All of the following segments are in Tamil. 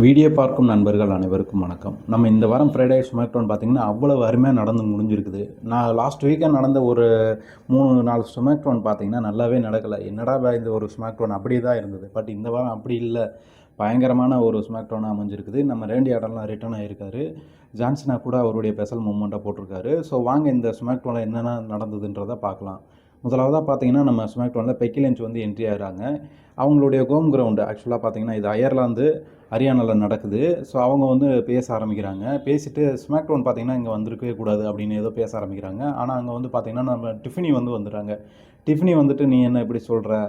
வீடியோ பார்க்கும் நண்பர்கள் அனைவருக்கும் வணக்கம். நம்ம இந்த வாரம் ஃப்ரைடே ஸ்மாக்டவுன் பார்த்திங்கன்னா அவ்வளவு அருமையாக நடந்து முடிஞ்சிருக்குது. நான் லாஸ்ட் வீக்கெண்ட் நடந்த ஒரு 3-4 ஸ்மாக்டவுன் பார்த்திங்கன்னா நல்லாவே நடக்கலை. என்னடா இந்த ஒரு ஸ்மாக்டவுன் அப்படி தான் இருந்தது. பட் இந்த வாரம் அப்படி இல்லை, பயங்கரமான ஒரு ஸ்மாக்டவுனாக அமைஞ்சிருக்குது. நம்ம ரேண்டி ஆர்டன்லாம் ரிட்டர்ன் ஆகியிருக்காரு. ஜான்சனா கூட அவருடைய ஸ்பெஷல் மூமெண்ட்டாக போட்டிருக்காரு. ஸோ வாங்க இந்த ஸ்மாக்டவுனில் என்னென்ன நடந்ததுன்றதை பார்க்கலாம். முதலாவதாக பார்த்தீங்கன்னா நம்ம ஸ்மாக்டவுனில் பெக்கி லிஞ்ச் வந்து என்ட்ரி ஆகிறாங்க. அவங்களுடைய ஹோம் கிரவுண்டு ஆக்சுவலாக பார்த்தீங்கன்னா இது அயர்லாந்து ஹரியானாவில் நடக்குது. ஸோ அவங்க வந்து பேச ஆரம்பிக்கிறாங்க. பேசிட்டு ஸ்மாக்டவுன் பார்த்தீங்கன்னா இங்கே வந்திருக்கவே கூடாது அப்படின்னு ஏதோ பேச ஆரம்பிக்கிறாங்க. ஆனால் அங்கே வந்து பார்த்தீங்கன்னா நம்ம டிஃபினி வந்துடுறாங்க. டிஃபினி வந்துட்டு நீ என்ன இப்படி சொல்கிற,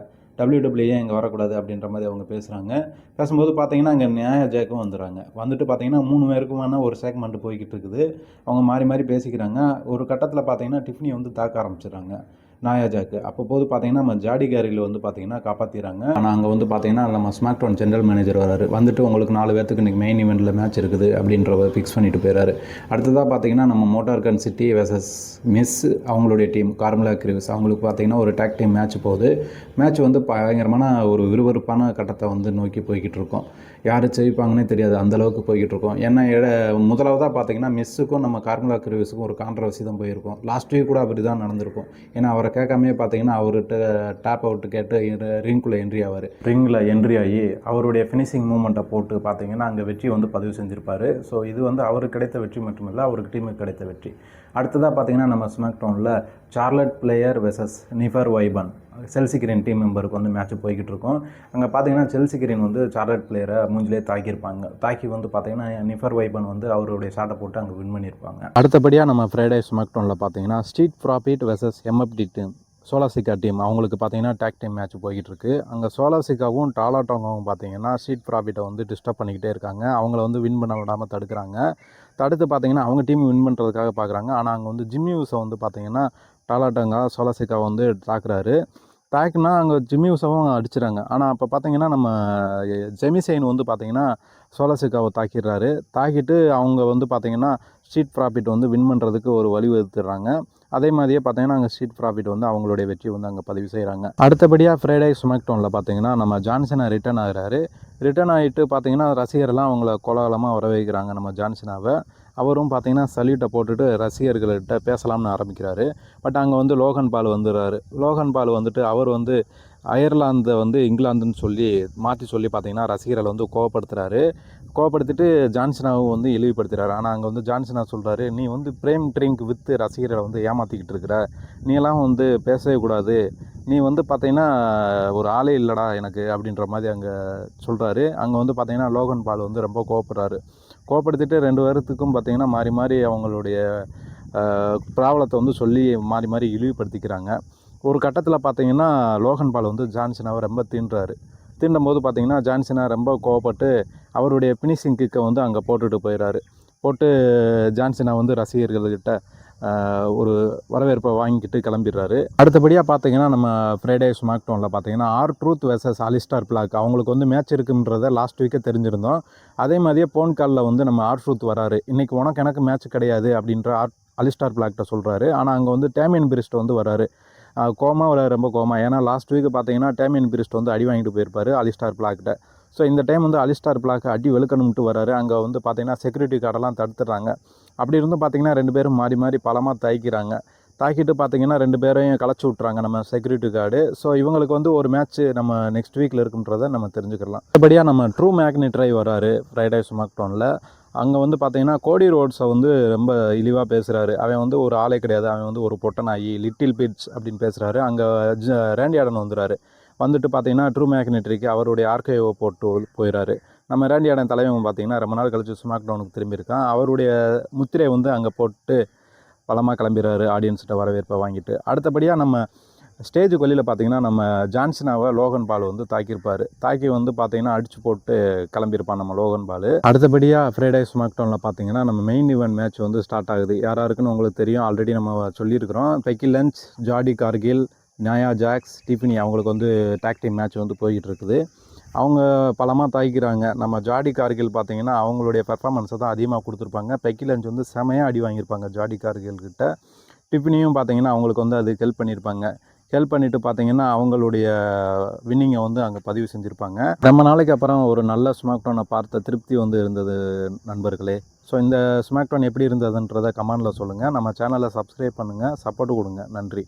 WWE இங்கே வரக்கூடாது அப்படின்ற மாதிரி அவங்க பேசுகிறாங்க. பேசும்போது பார்த்தீங்கன்னா அங்கே நியாயா ஜாக்கும் வந்துடுறாங்க. வந்துட்டு பார்த்தீங்கன்னா 3 பேருக்குமான ஒரு செக்மெண்ட் போய்கிட்டு இருக்குது. அவங்க மாறி மாறி பேசிக்கிறாங்க. ஒரு கட்டத்தில் பார்த்தீங்கன்னா டிஃபினி வந்து தாக்க ஆரம்பிச்சிடுறாங்க நாயா ஜாக்கு. அப்போது பார்த்தீங்கன்னா நம்ம ஜாடி கேரியில் வந்து பார்த்தீங்கன்னா காப்பாற்றிடுறாங்க. ஆனால் அங்கே வந்து பார்த்தீங்கன்னா நம்ம ஸ்மாக்டவுன் ஜென்ரல் மேனேஜர் வராரு. வந்துட்டு உங்களுக்கு 4 பேர்த்துக்கு இன்றைக்கி மெயின் ஈவெண்ட்டில் மேட்ச் இருக்குது அப்படின்றத ஃபிக்ஸ் பண்ணிட்டு போயிறாரு. அடுத்ததாக பார்த்தீங்கன்னா நம்ம மோட்டார் கன் சிட்டி வெர்சஸ் மிஸ் அவங்களுடைய டீம் கார்மெலா கிரீவ்ஸ் அவங்களுக்கு பார்த்தீங்கன்னா ஒரு டேக் டீம் மேட்ச் போகுது. மேட்ச் வந்து பயங்கரமான ஒரு விறுவிறுப்பான கட்டத்தை வந்து நோக்கி போய்கிட்டு இருக்கோம். யார் ஜெயிப்பாங்கன்னே தெரியாது, அந்தளவுக்கு போய்கிட்டு இருக்கோம். ஏன்னா முதலாவதாக பார்த்தீங்கன்னா மிஸ்ஸுக்கும் நம்ம கார்மெலா கிரீவ்ஸுக்கும் ஒரு கான்ட்ரவர்சி தான் போயிருக்கும். லாஸ்ட் வீக் கூட அப்படி தான் நடந்திருக்கும். ஏன்னா அவரை கேட்காமே பார்த்தீங்கன்னா அவர்கிட்ட டேப் அவுட்டு கேட்டு ரிங்குள்ளே என்ட்ரி ஆவார். ரிங்கில் என்ட்ரி ஆகி அவருடைய ஃபினிஷிங் மூமெண்ட்டை போட்டு பார்த்தீங்கன்னா அங்கே வெற்றி வந்து பதிவு செஞ்சுருப்பார். ஸோ இது வந்து அவருக்கு கிடைத்த வெற்றி மட்டுமில்லை, அவருக்கு டீமுக்கு கிடைத்த வெற்றி. அடுத்ததாக பார்த்தீங்கன்னா நம்ம ஸ்மாக்டவுனில் சார்லட் பிளேயர் வெர்சஸ் நிஃபர் வைபன் செல்சி கிரீன் டீம் மெம்பருக்கு வந்து மேட்ச் போய்கிட்டு இருக்கோம். அங்கே பார்த்தீங்கன்னா செல்சி கிரீன் வந்து சார்லட் பிளேயரை மூஞ்சிலே தாக்கியிருப்பாங்க. தாக்கி வந்து பார்த்தீங்கன்னா நிஃபர் வைபன் வந்து அவருடைய ஷாட்டை போட்டு அங்கே வின் பண்ணியிருப்பாங்க. அடுத்தபடியாக நம்ம ஃப்ரைடே ஸ்மாக்டவுனில் பார்த்தீங்கன்னா Street Profits versus MFT team Solo Sikoa team அவங்களுக்கு பார்த்தீங்கன்னா டேக் டீம் மேட்ச் போய்கிட்டு இருக்கு. அங்கே சோலாசிகாவும் டாலாட்டோங்கவும் பார்த்தீங்கன்னா ஸ்ட்ரீட் ப்ராஃபிட்டை வந்து டிஸ்டர்ப் பண்ணிக்கிட்டே இருக்காங்க. அவங்கள வந்து வின் பண்ண விடாமல் தடுக்கிறாங்க. தடுத்து பார்த்தீங்கன்னா அவங்க டீம் வின் பண்ணுறதுக்காக பார்க்குறாங்க. ஆனால் அங்கே வந்து ஜிம்மி யூஸை வந்து பார்த்தீங்கன்னா டாலாட்டோங்கா சோலாசிகா வந்து தாக்குறாரு. தாக்குனா அங்கே ஜிம்மி யூஸாவும் அடிச்சிடறாங்க. ஆனால் அப்போ பார்த்தீங்கன்னா நம்ம ஜெமிசைன் வந்து பார்த்தீங்கன்னா சோலாசிகாவை தாக்கிடுறாரு. தாக்கிட்டு அவங்க வந்து பார்த்தீங்கன்னா ஸ்ட்ரீட் ப்ராஃபிட் வந்து வின் பண்ணுறதுக்கு ஒரு வழி வகுத்துடுறாங்க. அதே மாதிரியே பார்த்தீங்கன்னா அங்கே ஸ்ட்ரீட் ப்ராஃபிட் வந்து அவங்களுடைய வெற்றி வந்து அங்கே பதிவு செய்கிறாங்க. அடுத்தபடியாக ஃப்ரைடே ஸ்மாக்டவுனில் பார்த்தீங்கன்னா நம்ம ஜான்சனா ரிட்டர்ன் ஆகிறாரு. ரிட்டர்ன் ஆகிட்டு பார்த்தீங்கன்னா ரசிகர்லாம் அவங்கள கோலாகலமாக வரவேற்கிறாங்க நம்ம ஜான்சனாவை. அவரும் பார்த்தீங்கன்னா சல்யூட்டை போட்டுட்டு ரசிகர்கள்கிட்ட பேசலாம்னு ஆரம்பிக்கிறாரு. பட் அங்கே வந்து லோகன் பால் வந்துடுறாரு. லோகன் பால் வந்துட்டு அவர் வந்து அயர்லாந்தை வந்து இங்கிலாந்துன்னு சொல்லி மாற்றி சொல்லி பார்த்தீங்கன்னா ரசிகர்களை வந்து கோவப்படுத்துகிறாரு. கோவப்படுத்திட்டு ஜான்சனாவும் வந்து இழிவுபடுத்துகிறாரு. ஆனால் அங்கே வந்து ஜான்சனா சொல்கிறாரு, நீ வந்து பிரேம் ட்ரிங்க் விற்று ரசிகர்களை வந்து ஏமாற்றிக்கிட்டு இருக்கிற, நீலாம் வந்து பேசவே கூடாது, நீ வந்து பார்த்தீங்கன்னா ஒரு ஆளே இல்லைடா எனக்கு அப்படின்ற மாதிரி அங்கே சொல்கிறாரு. அங்கே வந்து பார்த்தீங்கன்னா லோகன் பால் வந்து ரொம்ப கோவப்படுறாரு. கோவப்படுத்திட்டு 2 பேர்த்துக்கும் பார்த்தீங்கன்னா மாறி மாறி அவங்களுடைய ப்ராப்ளத்தை வந்து சொல்லி மாறி மாறி இழிவுபடுத்திக்கிறாங்க. ஒரு கட்டத்தில் பார்த்தீங்கன்னா லோகன் பால் வந்து ஜான்சனாவை ரொம்ப தீண்டுறாரு. தீண்டும் போது பார்த்தீங்கன்னா ஜான்சனா ரொம்ப கோவப்பட்டு அவருடைய ஃபினிஷிங் கிக்கை வந்து அங்கே போட்டுட்டு போயிடுறாரு. போட்டு ஜான்சனா வந்து ரசிகர்கள்கிட்ட ஒரு வரவேற்பை வாங்கிக்கிட்டு கிளம்பிடுறாரு. அடுத்தபடியாக பார்த்தீங்கன்னா நம்ம ஃப்ரைடே ஸ்மாக்டவுனில் பார்த்தீங்கன்னா R-Truth வெர்சஸ் அலிஸ்டார் பிளாக் அவங்களுக்கு வந்து மேட்ச் இருக்குன்றதை லாஸ்ட் வீக்கே தெரிஞ்சிருந்தோம். அதே மாதிரியே போன் காலில் வந்து நம்ம R-Truth வராரு. இன்றைக்கி உனக்கு எனக்கு மேட்ச் கிடையாது அப்படின்ற அலிஸ்டார் பிளாக்கிட்ட சொல்கிறாரு. ஆனால் அங்கே வந்து டேமியன் பிரிஸ்ட் வந்து வராரு. கோமா ரொம்ப கோமா. ஏன்னா லாஸ்ட் வீக்கு பார்த்தீங்கன்னா டேமியன் பிரிஸ்ட் வந்து அடி வாங்கிட்டு போயிருப்பார் அலிஸ்டார் பிளாக்கிட்ட. ஸோ இந்த டைம் வந்து அலிஸ்டார் பிளாக் அடி வெளுக்கணும்ட்டு வராரு. அங்கே வந்து பார்த்தீங்கன்னா செக்யூரிட்டி கார்டெல்லாம் தடுத்துடுறாங்க. அப்படி இருந்தும் பார்த்தீங்கன்னா 2 பேரும் மாறி மாறி பலமாக தாக்கிக்கிறாங்க. தாக்கிட்டு பார்த்தீங்கன்னா 2 பேரையும் கலச்சி விட்றாங்க நம்ம செக்யூரிட்டி கார்டு. ஸோ இவங்களுக்கு வந்து ஒரு மேட்ச் நம்ம நெக்ஸ்ட் வீக்கில் இருக்குன்றதை நம்ம தெரிஞ்சுக்கலாம். மற்றபடியாக நம்ம ட்ரூ மேக்னெட்ரை வராரு ஃப்ரைடே ஸ்மாக்டவுனில். அங்கே வந்து பார்த்தீங்கன்னா கோடி ரோட்ஸை வந்து ரொம்ப இழிவாக பேசுகிறாரு. அவன் வந்து ஒரு ஆளே கிடையாது, அவன் வந்து ஒரு பொட்டனாகி லிட்டில் பிட்ஸ் அப்படின்னு பேசுகிறாரு. அங்கே ரேண்டி ஆர்டன் வந்துடுறாரு. வந்துட்டு பார்த்தீங்கன்னா ட்ரூ மேக்னெட்ரிக்கு அவருடைய ஆர்கைவை போட்டு போயிடறாரு. நம்ம ரேண்டி ஆர்டன் தலைவன் பார்த்தீங்கன்னா ரொம்ப நாள் கழிச்சு ஸ்மாக்டவுனுக்கு திரும்பியிருக்கான். அவருடைய முத்திரை வந்து அங்கே போட்டு பலமாக கிளம்பிடுறாரு ஆடியன்ஸ்கிட்ட வரவேற்பை வாங்கிட்டு. அடுத்தபடியாக நம்ம ஸ்டேஜுக்கு வெளியில் பார்த்தீங்கன்னா நம்ம ஜான்சனாவை லோகன் பால் வந்து தாக்கியிருப்பார். தாக்கி வந்து பார்த்தீங்கன்னா அடித்து போட்டு கிளம்பியிருப்பான் நம்ம லோகன் பால். அடுத்தபடியாக ஃப்ரைடே ஸ்மாக்டவுனில் பார்த்தீங்கன்னா நம்ம மெயின் ஈவெண்ட் மேட்ச் வந்து ஸ்டார்ட் ஆகுது. யாராருக்குன்னு உங்களுக்கு தெரியும், ஆல்ரெடி நம்ம சொல்லியிருக்கிறோம். பெக்கி லஞ்ச், ஜாடி கார்கில், நியாயா ஜாக்ஸ், டிஃபினி அவங்களுக்கு வந்து டேக் டீம் மேட்ச் வந்து போய்கிட்டு இருக்குது. அவங்க பலமாக தாக்கிக்கிறாங்க. நம்ம ஜாடி கார்கில் பார்த்தீங்கன்னா அவங்களுடைய பெர்ஃபார்மன்ஸை தான் அதிகமாக கொடுத்துருப்பாங்க. பெக்கி லஞ்ச் வந்து செமையாக அடி வாங்கியிருப்பாங்க ஜாடி கார்கில்கிட்ட. டிஃபினியும் பார்த்தீங்கன்னா அவங்களுக்கு வந்து அது ஹெல்ப் பண்ணியிருப்பாங்க. ஹெல்ப் பண்ணிவிட்டு பார்த்தீங்கன்னா அவங்களுடைய வின்னிங்கை வந்து அங்கே பதிவு செஞ்சுருப்பாங்க. ரொம்ப நாளைக்கு அப்புறம் ஒரு நல்ல ஸ்மாக்டவுனை பார்த்த திருப்தி வந்து இருந்தது நண்பர்களே. ஸோ இந்த ஸ்மாக்டவுன் எப்படி இருந்ததுன்றதை கமெண்டில் சொல்லுங்கள். நம்ம சேனலை சப்ஸ்கிரைப் பண்ணுங்கள், சப்போர்ட் கொடுங்க. நன்றி.